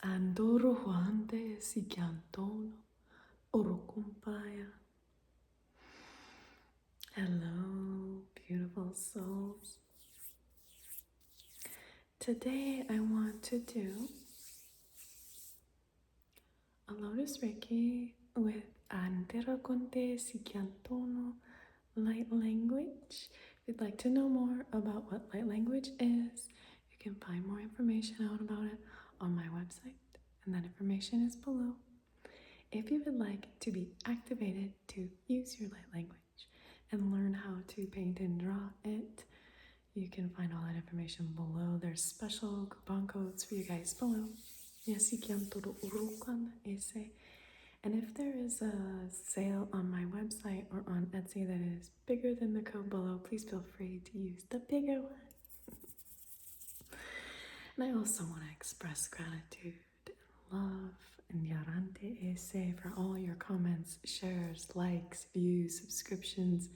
Andoro huante si cantono orokumpaya. Hello, beautiful souls. Today I want to do a Lotus Reiki with Andero Conte Sikiantono Light Language. If you'd like to know more about what light language is, you can find more information out about it on my website, and that information is below. If you would like to be activated to use your light language and learn how to paint and draw it, you can find all that information below. There's special coupon codes for you guys below. And if there is a sale on my website or on Etsy that is bigger than the code below, please feel free to use the bigger one. And I also want to express gratitude and love and yarante ese for all your comments, shares, likes, views, subscriptions.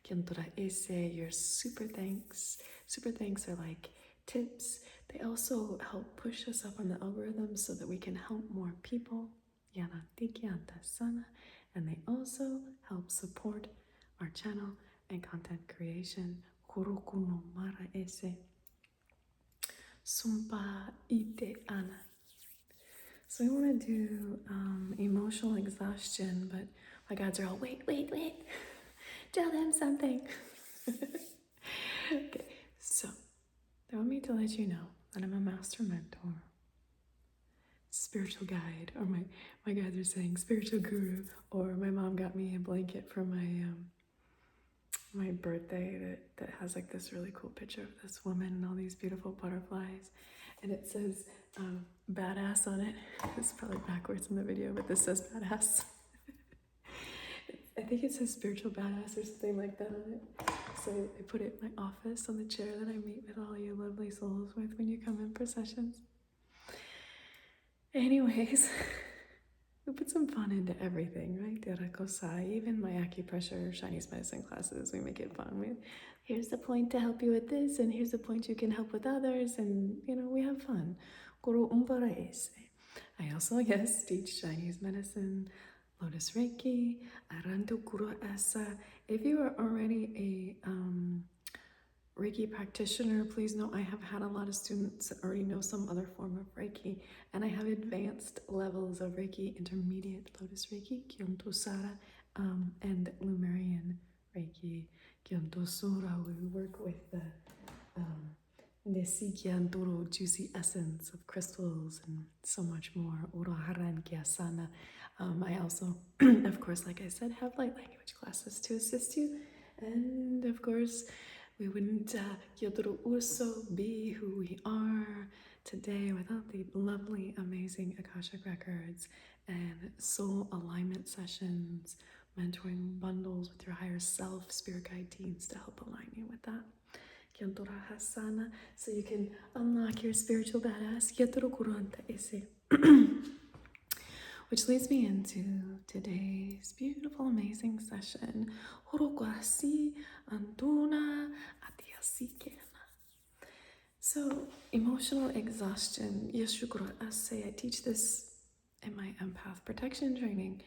Kiantora ese, your super thanks. Super thanks are like tips. They also help push us up on the algorithm so that we can help more people. Yarante kianta sana. And they also help support our channel and content creation. Kuroku no mara ese. Sumpa ite ana. So we want to do emotional exhaustion, but my guides are all, wait. Tell them something. Okay, so they want me to let you know that I'm a master mentor, spiritual guide, or my guides are saying spiritual guru, or my mom got me a blanket for my birthday that has like this really cool picture of this woman and all these beautiful butterflies, and it says badass on it. It's probably backwards in the video, but this says badass. I think it says spiritual badass or something like that on it. So I put it in my office on the chair that I meet with all you lovely souls with when you come in for sessions. Anyways, we put some fun into everything, right? Derakosai, even my acupressure Chinese medicine classes, we make it fun. Here's the point to help you with this, and here's the point you can help with others, and we have fun. Guru umbara ese. I also, yes, teach Chinese medicine, Lotus Reiki, Aranto Kuro Asa. If you are already a Reiki practitioner, please know I have had a lot of students that already know some other form of Reiki, and I have advanced levels of Reiki, intermediate Lotus Reiki, Kyonto Sara, and Lumerian Reiki, Kyonto Sura. We work with the Nesi Kyantoro juicy essence of crystals and so much more. Uraharan Kyasana. I also, of course, like I said, have light language classes to assist you. And of course, we wouldn't Kyotoro Uso be who we are today without the lovely, amazing Akashic Records and soul alignment sessions, mentoring bundles with your higher self, spirit guide teams to help align you with that. Kyontora Hasana, so you can unlock your spiritual badass. Kyotoro Kuranta ese. Which leads me into today's beautiful, amazing session. Horokwasi Antuna Atiasikena. So, emotional exhaustion. Yeshukura Ase. I teach this in my empath protection training.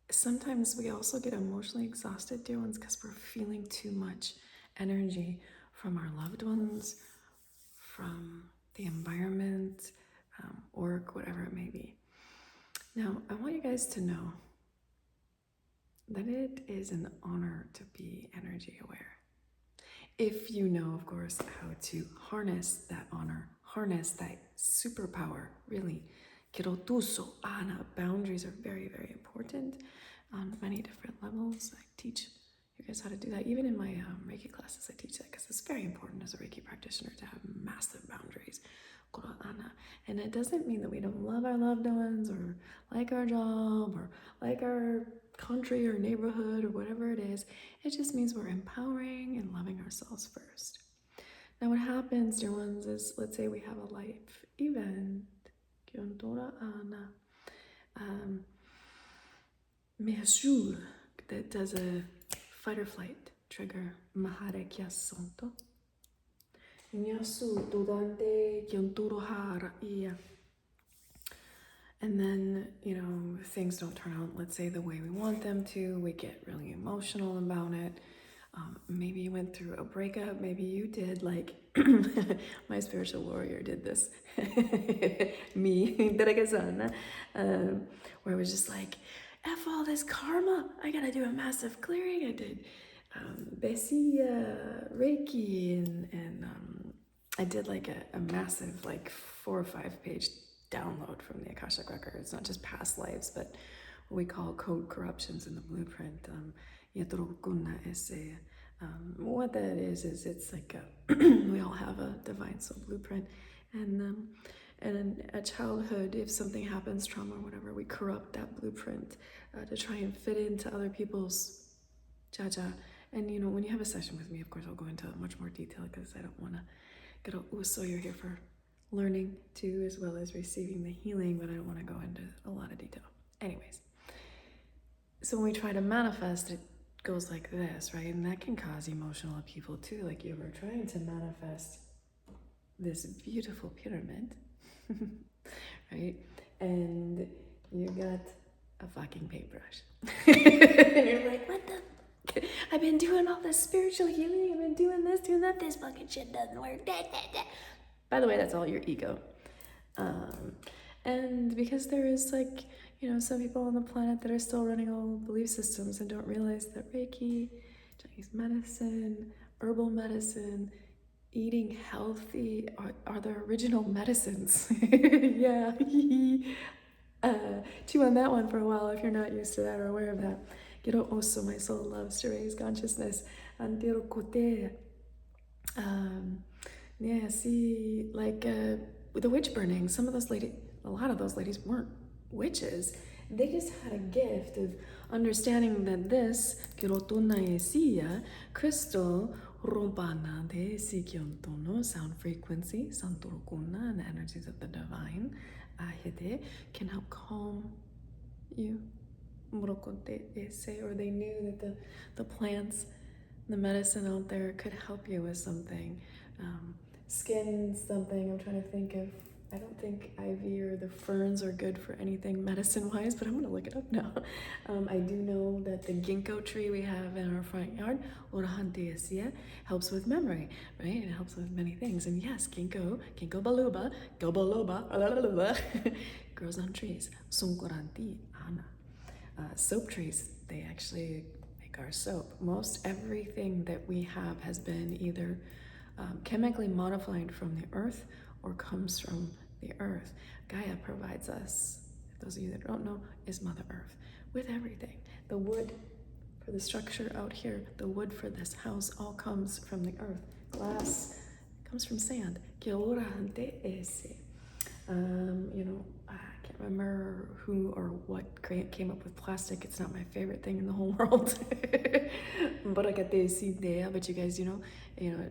Sometimes we also get emotionally exhausted, dear ones, because we're feeling too much energy from our loved ones, from the environment, work, whatever it may be. Now, I want you guys to know that it is an honor to be energy aware. If you know, of course, how to harness that honor, harness that superpower, really. Kirotuso, ana, boundaries are very, very important on many different levels. I teach you guys how to do that. Even in my Reiki classes, I teach that because it's very important as a Reiki practitioner to have massive boundaries. And it doesn't mean that we don't love our loved ones or like our job or like our country or neighborhood or whatever it is. It just means we're empowering and loving ourselves first. Now what happens, dear ones, is let's say we have a life event. That does a fight or flight trigger. Mahare Kya Santo. Nyasu dudante yanturuhara iya. And then, things don't turn out, let's say, the way we want them to. We get really emotional about it. Maybe you went through a breakup. Maybe you did, like my spiritual warrior did this. Me, where it was just like, F all this karma. I gotta do a massive clearing. I did Reiki, and I did like a massive, like 4 or 5 page download from the Akashic Records, not just past lives, but what we call code corruptions in the blueprint. What that is it's like we all have a divine soul blueprint, and in a childhood, if something happens, trauma or whatever, we corrupt that blueprint to try and fit into other people's jaja. And when you have a session with me, of course, I'll go into much more detail because I don't want to get all so you're here for learning too, as well as receiving the healing, but I don't want to go into a lot of detail. Anyways, so when we try to manifest, it goes like this, right? And that can cause emotional upheaval too. Like you were trying to manifest this beautiful pyramid, right? And you got a fucking paintbrush. And you're like, what the? I've been doing all this spiritual healing. I've been doing this, doing that. This fucking shit doesn't work. By the way, that's all your ego. And because there is some people on the planet that are still running old belief systems and don't realize that Reiki, Chinese medicine, herbal medicine, eating healthy are the original medicines. Yeah. Chew on that one for a while if you're not used to that or aware of that. Quiero oso, my soul loves to raise consciousness. Antero kote. Yeah, see, like with the witch burning, a lot of those ladies weren't witches. They just had a gift of understanding that this crystal rompana de sikiontono sound frequency, santurukuna, and the energies of the divine, ahide, can help calm you. Or they knew that the plants, the medicine out there could help you with something. Skin something, I'm trying to think of, I don't think ivy or the ferns are good for anything medicine-wise, but I'm gonna look it up now. I do know that the ginkgo tree we have in our front yard, Orahanteasia, helps with memory, right? It helps with many things. And yes, ginkgo biloba, grows on trees. Sunkoranti, ana. Soap trees, they actually make our soap. Most everything that we have has been either chemically modified from the earth or comes from the earth. Gaia provides us, those of you that don't know, is Mother Earth with everything. The wood for the structure out here, the wood for this house all comes from the earth. Glass comes from sand. I can't remember who or what came up with plastic. It's not my favorite thing in the whole world. But you guys,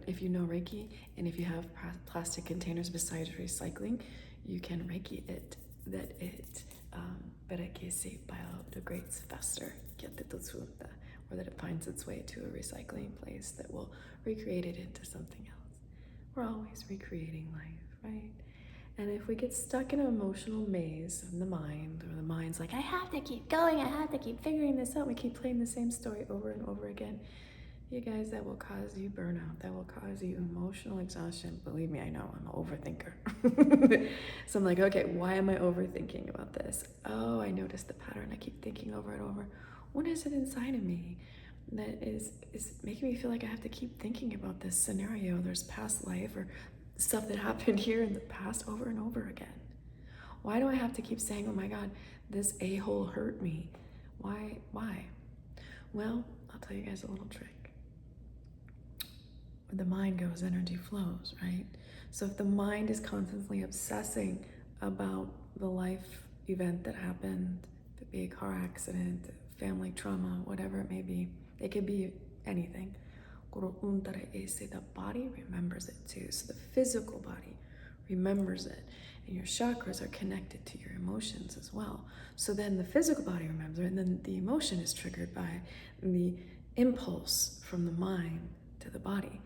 if you know Reiki, and if you have plastic containers besides recycling, you can Reiki it, that it biodegrades faster, or that it finds its way to a recycling place that will recreate it into something else. We're always recreating life, right? And if we get stuck in an emotional maze in the mind, or the mind's like, I have to keep going, I have to keep figuring this out, we keep playing the same story over and over again, you guys, that will cause you burnout, that will cause you emotional exhaustion. Believe me, I know, I'm an overthinker. So I'm like, okay, why am I overthinking about this? Oh, I noticed the pattern, I keep thinking over and over. What is it inside of me that is making me feel like I have to keep thinking about this scenario? There's past life or stuff that happened here in the past over and over again. Why do I have to keep saying, oh my God, this a-hole hurt me? Why? Well, I'll tell you guys a little trick. Where the mind goes, energy flows, right? So if the mind is constantly obsessing about the life event that happened, it be a car accident, family trauma, whatever it may be, it could be anything. The body remembers it too. So the physical body remembers it. And your chakras are connected to your emotions as well. So then the physical body remembers it, and then the emotion is triggered by the impulse from the mind to the body.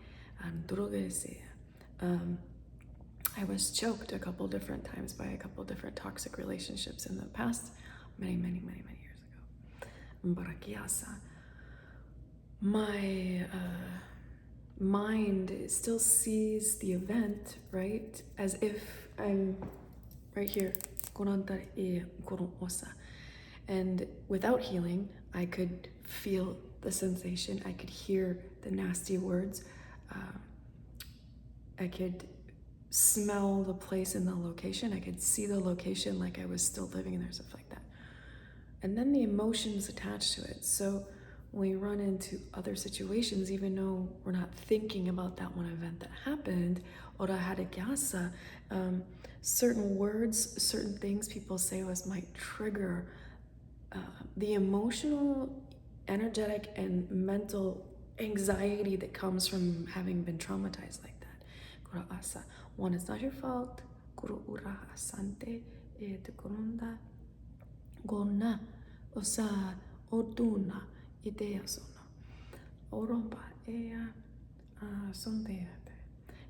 I was choked a couple different times by a couple different toxic relationships in the past, many, many, many, many years ago. Mbarakiasa. My mind still sees the event, right, as if I'm right here. And without healing, I could feel the sensation. I could hear the nasty words. I could smell the place and the location. I could see the location like I was still living there, stuff like that. And then the emotions attached to it. So when we run into other situations, even though we're not thinking about that one event that happened, ora haragyasa, certain words, certain things people say to us might trigger the emotional, energetic, and mental anxiety that comes from having been traumatized like that. Kura asa. One, it's not your fault. Kuru ura asante e te kurunda. Gona osa oduna idea sono. Oromba ea sonte.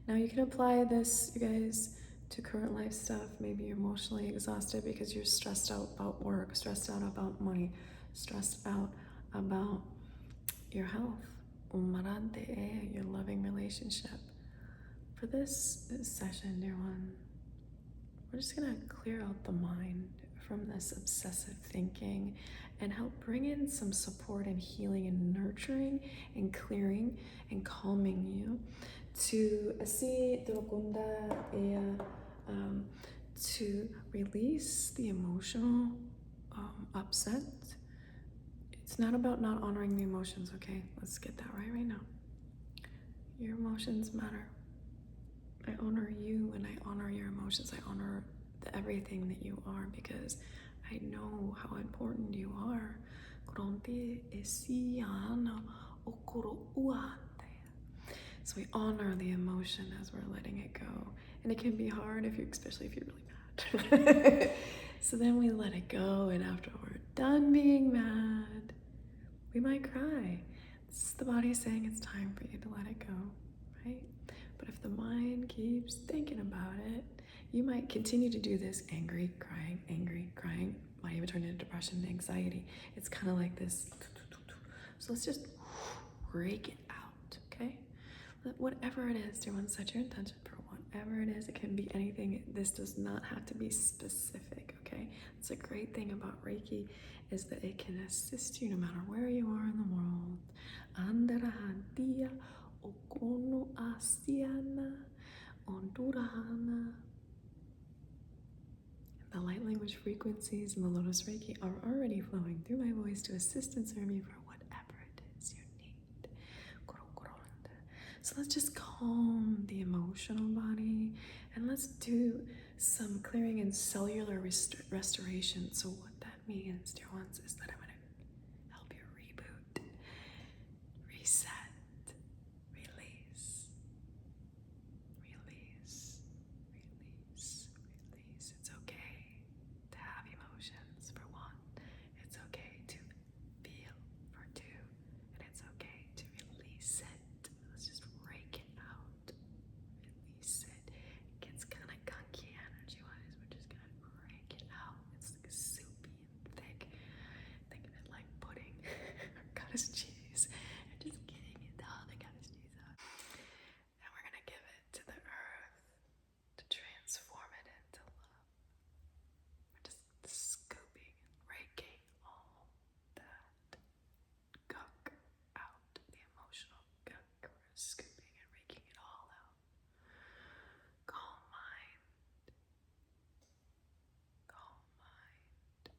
Now you can apply this, you guys, to current life stuff. Maybe you're emotionally exhausted because you're stressed out about work, stressed out about money, stressed out about your health, your loving relationship. For this session, dear one, we're just gonna clear out the mind from this obsessive thinking and help bring in some support and healing and nurturing and clearing and calming you to see to release the emotional upset. It's not about not honoring the emotions, okay? Let's get that right now. Your emotions matter. I honor you and I honor your emotions. I honor everything that you are because I know how important you are. So we honor the emotion as we're letting it go. And it can be hard especially if you're really mad. So then we let it go, and after we're done being mad, we might cry. It's the body saying it's time for you to let it go, right? But if the mind keeps thinking about it, you might continue to do this angry, crying, might even turn into depression and anxiety. It's kind of like this. So let's just break it out, okay? Whatever it is, dear one, set your intention for whatever it is. It can be anything. This does not have to be specific, okay? It's a great thing about Reiki is that it can assist you no matter where you are in the world. Andarahadia okono asiana ondurahana. The light language frequencies and the Lotus Reiki are already flowing through my voice to assist and serve you for whatever it is you need. So let's just calm the emotional body and let's do some clearing and cellular restoration. So what that means, dear ones, is that I'm going to help you reboot, reset, release. It's okay to have emotions, for one. It's okay to feel, for two. And it's okay to release it. Let's just rake it out. Release it. It gets kind of gunky energy-wise. We're just going to rake it out. It's like soupy and thick. Think of it like pudding or cottage cheese. And just getting it all the cottage cheese out. And we're going to give it to the earth to transform it into love. We're just scooping and raking all that gunk out, the emotional gunk. We're scooping and raking it all out. Calm mind. Calm mind.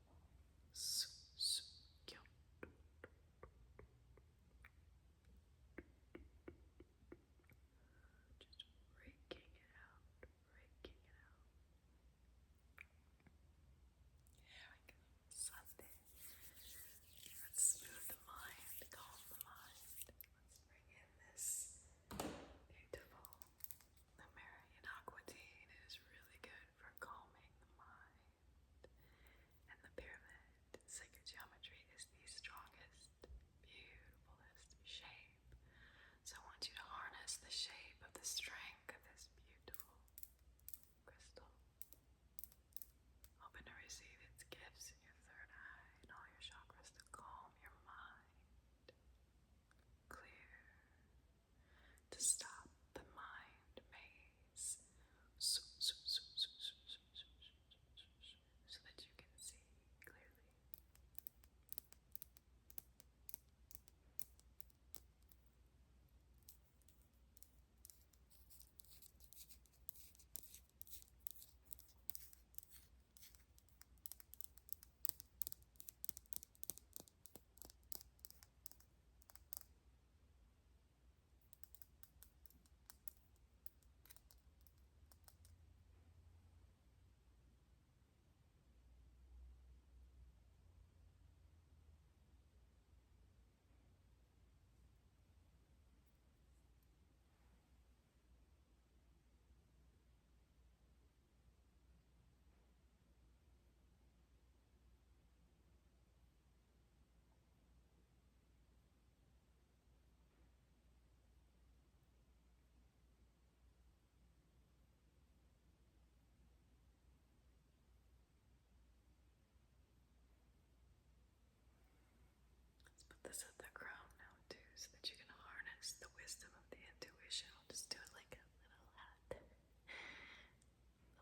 this at the crown now too, so that you can harness the wisdom of the intuition. We'll just do it like a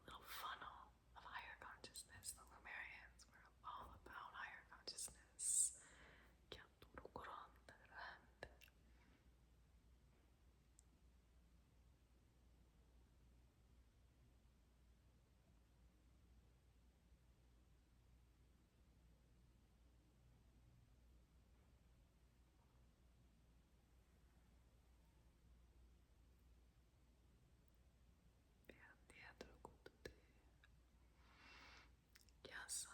little funnel of higher consciousness. The Lumerians were all about higher consciousness. Yes,